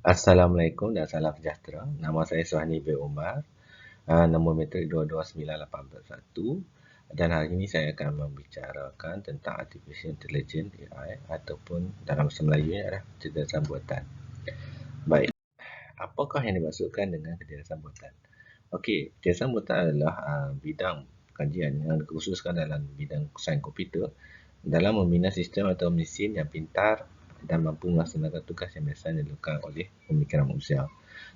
Assalamualaikum dan salam sejahtera. Nama saya Suhani bin Umar. Nombor metrik 229811. Dan hari ini saya akan membicarakan tentang Artificial Intelligence AI ataupun dalam bahasa Melayu adalah kecerdasan buatan. Baik, apakah yang dimaksudkan dengan kecerdasan buatan? Okey, kecerdasan buatan adalah bidang kajian yang dikhususkan dalam bidang sains komputer dalam membina sistem atau mesin yang pintar dan mampu melaksanakan tugas yang biasanya dilakukan oleh pemikiran manusia.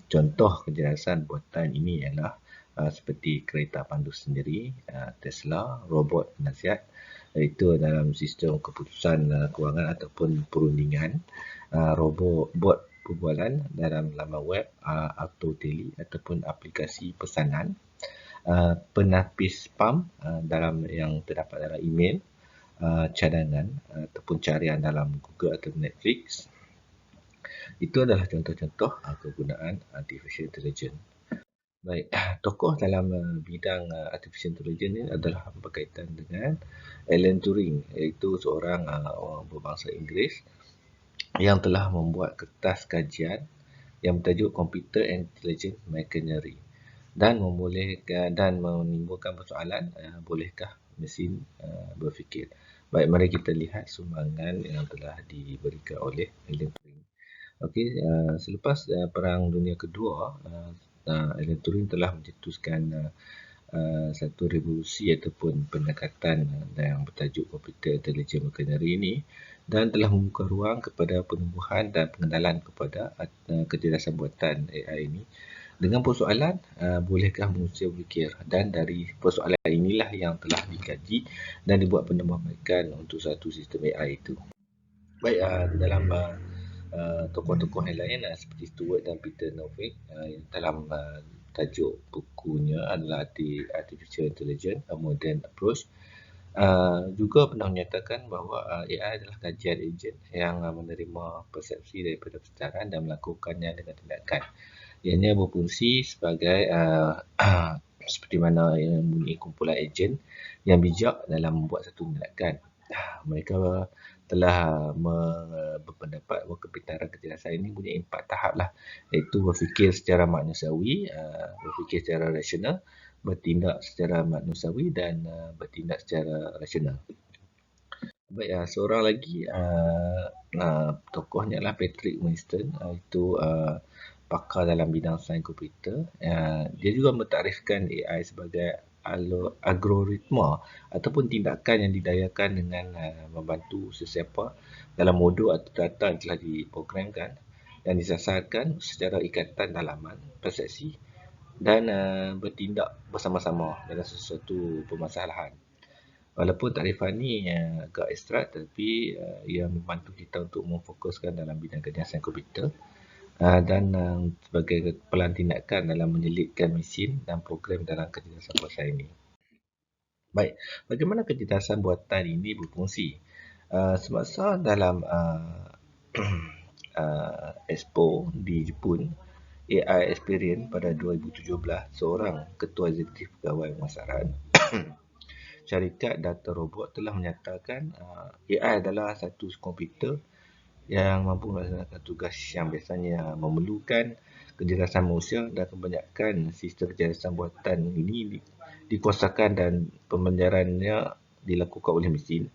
Contoh kecerdasan buatan ini ialah seperti kereta pandu sendiri, Tesla, robot penasihat, iaitu dalam sistem keputusan kewangan ataupun perundingan, robot bot perbualan dalam laman web, auto-tele ataupun aplikasi pesanan, penapis pam dalam yang terdapat dalam email, cadangan ataupun carian dalam Google atau Netflix. Itu adalah contoh-contoh kegunaan Artificial Intelligence. Baik, tokoh dalam bidang Artificial Intelligence ini adalah berkaitan dengan Alan Turing, iaitu seorang orang berbangsa Inggeris yang telah membuat kertas kajian yang bertajuk Computer Intelligence Machinery dan membolehkan dan menimbulkan persoalan bolehkah mesin berfikir. Baik, mari kita lihat sumbangan yang telah diberikan oleh Alan Turing. Okey, selepas Perang Dunia Kedua, Alan Turing telah mencetuskan satu revolusi ataupun pendekatan yang bertajuk Computer Intelligence Machinery ini dan telah membuka ruang kepada penumbuhan dan pengenalan kepada kecerdasan buatan AI ini dengan persoalan bolehkah manusia berfikir, dan dari persoalan inilah yang telah dikaji dan dibuat penambahbaikan untuk satu sistem AI itu. Baik, dalam tokoh-tokoh yang lain seperti Stuart dan Peter Novick dalam tajuk bukunya adalah Artificial Intelligence, A Modern Approach, juga pernah menyatakan bahawa AI adalah kajian ejen yang menerima persepsi daripada persetaraan dan melakukannya dengan tindakan. Ianya berfungsi sebagai seperti mana yang mempunyai kumpulan ejen yang bijak dalam membuat satu tindakan. Mereka telah berpendapat bahawa kepintaran kecerdasan ini punya 4 tahap lah, iaitu berfikir secara manusiawi, berfikir secara rasional, bertindak secara manusiawi dan bertindak secara rasional. Baik, seorang lagi tokohnya adalah Patrick Winston, itu pakar dalam bidang sains komputer. Dia juga mentarifkan AI sebagai algoritma ataupun tindakan yang didayakan dengan membantu sesiapa dalam modul atau data yang telah diprogramkan dan disasarkan secara ikatan dalaman, persepsi dan bertindak bersama-sama dalam sesuatu permasalahan. Walaupun takrifan ni agak abstrak, tapi ia membantu kita untuk memfokuskan dalam bidang kerja sains komputer dan sebagai pelan tindakan dalam menyelitkan mesin dan program dalam kecerdasan buatan ini. Baik, bagaimana kecerdasan buatan ini berfungsi? Semasa dalam Expo di Jepun, AI Experience pada 2017, seorang ketua eksekutif pegawai pemasaran syarikat data robot telah menyatakan AI adalah satu komputer yang mampu melaksanakan tugas yang biasanya memerlukan kecerdasan manusia, dan kebanyakan sistem kecerdasan buatan ini dikuasakan dan pembelajarannya dilakukan oleh mesin.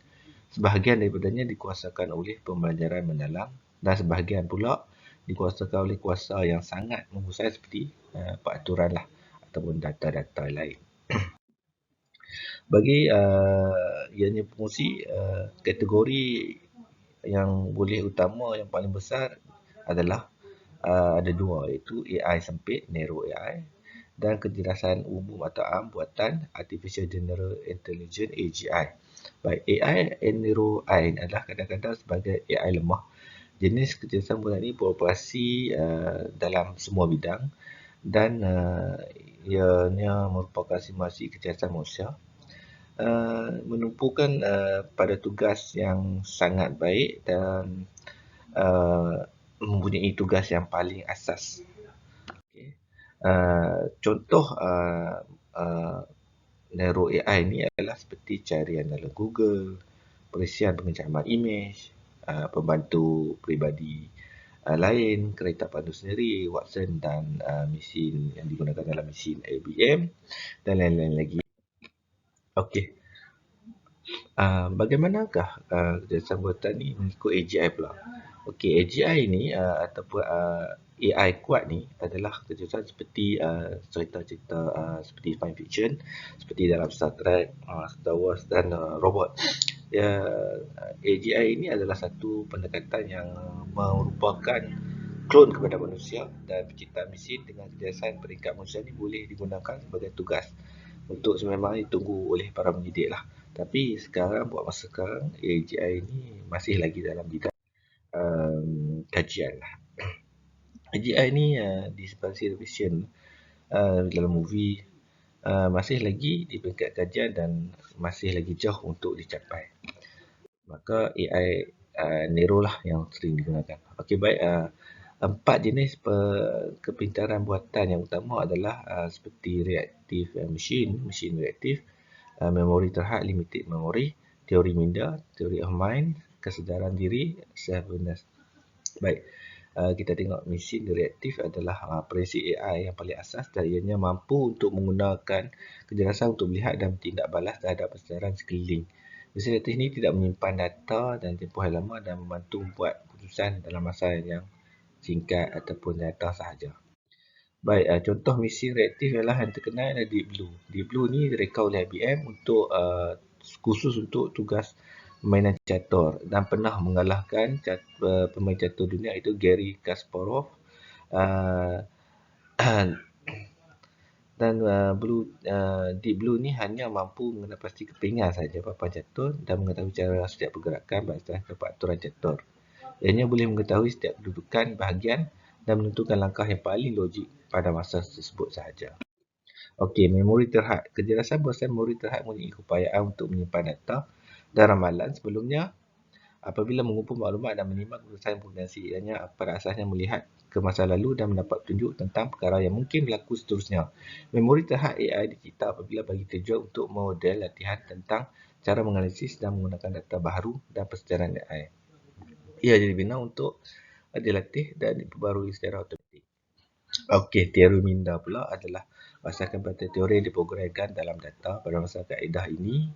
Sebahagian daripadanya dikuasakan oleh pembelajaran mendalam dan sebahagian pula dikuasakan oleh kuasa yang sangat menguasai seperti peraturan lah ataupun data-data lain. Bagi ianya fungsi, kategori yang boleh utama yang paling besar adalah ada dua, iaitu AI sempit, narrow AI, dan kecerdasan umum atau am buatan, Artificial General Intelligence AGI. Baik, AI and narrow AI adalah kadang-kadang sebagai AI lemah. Jenis kecerdasan buatan ini beroperasi dalam semua bidang dan ianya merupakan simulasi kecerdasan manusia, menumpukan pada tugas yang sangat baik dan mempunyai tugas yang paling asas. Okay. Contoh narrow AI ini adalah seperti carian dalam Google, perisian pengecaman imej, pembantu peribadi lain, kereta pandu sendiri, Watson dan mesin yang digunakan dalam mesin IBM dan lain-lain lagi. Okey. Bagaimanakah kerjasama buatan ni mengikut AGI pula? Okey, AGI ni ataupun AI kuat ni adalah kerjasama seperti cerita-cerita seperti science fiction, seperti dalam Star Trek, Star Wars dan robot. AGI ini adalah satu pendekatan yang merupakan klon kepada manusia, dan penciptaan mesin dengan kecerdasan peringkat manusia ni boleh digunakan sebagai tugas untuk sememangnya ditunggu oleh para penyidik lah. Tapi sekarang, buat masa sekarang, AGI ni masih lagi dalam bidang kajian lah. AGI ni di sepanjang television, dalam movie, masih lagi di peringkat kajian dan masih lagi jauh untuk dicapai. Maka AI Nero lah yang sering digunakan. Okey, baik. 4 jenis kepintaran buatan yang utama adalah seperti reactive machine, mesin reaktif, memori terhad, limited memory, teori minda, theory of mind, kesedaran diri, self-awareness. Baik, kita tengok mesin reaktif adalah prinsip AI yang paling asas, dan ianya mampu untuk menggunakan kecerdasan untuk melihat dan bertindak balas terhadap persedaran sekeliling. Mesin reaktif ini tidak menyimpan data dan tempoh yang lama dan membantu membuat keputusan dalam masa yang singkat ataupun nyata sahaja. Baik, contoh mesin reaktif ialah yang terkenal adalah Deep Blue. Deep Blue ni direka oleh IBM untuk khusus untuk tugas permainan catur, dan pernah mengalahkan pemain catur dunia itu Garry Kasparov. Dan Deep Blue ni hanya mampu mengenal pasti kepingan saja papan catur dan mengetahui cara setiap pergerakan berdasarkan peraturan catur. Ianya boleh mengetahui setiap kedudukan bahagian dan menentukan langkah yang paling logik pada masa tersebut sahaja. Okey, memori terhad. Kecerdasan buatan memori terhad mempunyai keupayaan untuk menyimpan data dan ramalan sebelumnya apabila mengumpul maklumat dan menimbang keputusan potensi. Ianya pada asasnya melihat ke masa lalu dan mendapat petunjuk tentang perkara yang mungkin berlaku seterusnya. Memori terhad AI dicipta apabila bagi tujuan untuk model latihan tentang cara menganalisis dan menggunakan data baharu dan persedaran AI. Ia dibina untuk dilatih dan diperbarui secara automatik. Okey, teori minda pula adalah berdasarkan pada teori yang diprogramkan dalam data. Pada masa kaedah ini,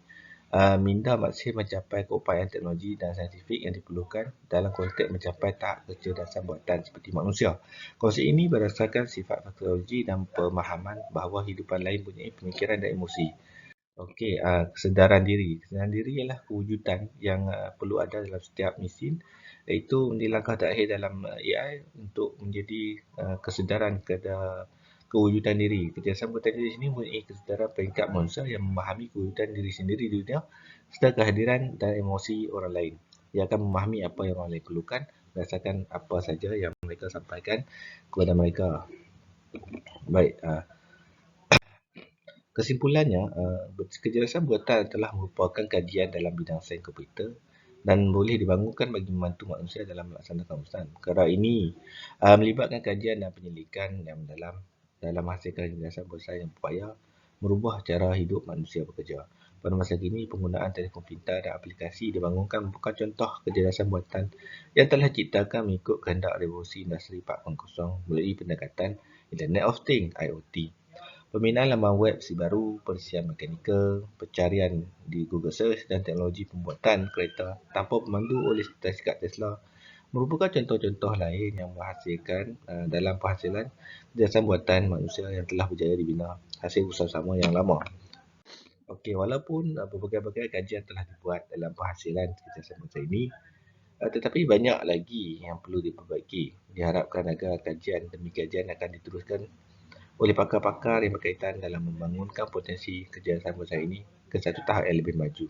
minda masih mencapai keupayaan teknologi dan saintifik yang diperlukan dalam konteks mencapai tahap kecerdasan buatan seperti manusia. Konsep ini berdasarkan sifat faktorologi dan pemahaman bahawa hidupan lain mempunyai pemikiran dan emosi. Okey, kesedaran diri. Kesedaran diri ialah kewujudan yang perlu ada dalam setiap mesin, iaitu di langkah terakhir dalam AI untuk menjadi kesedaran kepada kewujudan diri. Kecerdasan buatan diri sini mempunyai kesedaran peringkat manusia yang memahami kewujudan diri sendiri di dunia serta kehadiran dan emosi orang lain. Ia akan memahami apa yang orang lain perlukan berdasarkan apa saja yang mereka sampaikan kepada mereka. Baik, kesimpulannya, kecerdasan buatan telah merupakan kajian dalam bidang sains komputer dan boleh dibangunkan bagi membantu manusia dalam melaksanakan urusan. Perkara ini melibatkan kajian dan penyelidikan yang mendalam dalam menghasilkan kecerdasan buatan yang berupaya merubah cara hidup manusia bekerja. Pada masa kini, penggunaan telefon pintar dan aplikasi dibangunkan merupakan contoh kecerdasan buatan yang telah diciptakan mengikut kehendak revolusi industri 4.0 melalui pendekatan Internet of Things (IoT). Pembinaan laman web si baru, perisian mekanikal, pencarian di Google Search dan teknologi pembuatan kereta tanpa pemandu oleh Tesla merupakan contoh-contoh lain yang menghasilkan dalam penghasilan kecerdasan buatan manusia yang telah berjaya dibina hasil bersama-sama yang lama. Okey, walaupun berbagai-bagai kajian telah dibuat dalam penghasilan kecerdasan buatan ini, tetapi banyak lagi yang perlu diperbaiki. Diharapkan agar kajian demi kajian akan diteruskan oleh pakar-pakar yang berkaitan dalam membangunkan potensi kecerdasan buatan ini ke satu tahap yang lebih maju.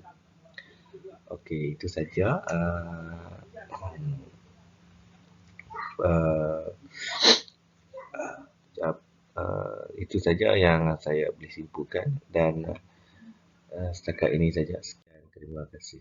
Okey, itu saja. Itu saja yang saya boleh simpulkan, dan setakat ini saja. Sekian, terima kasih.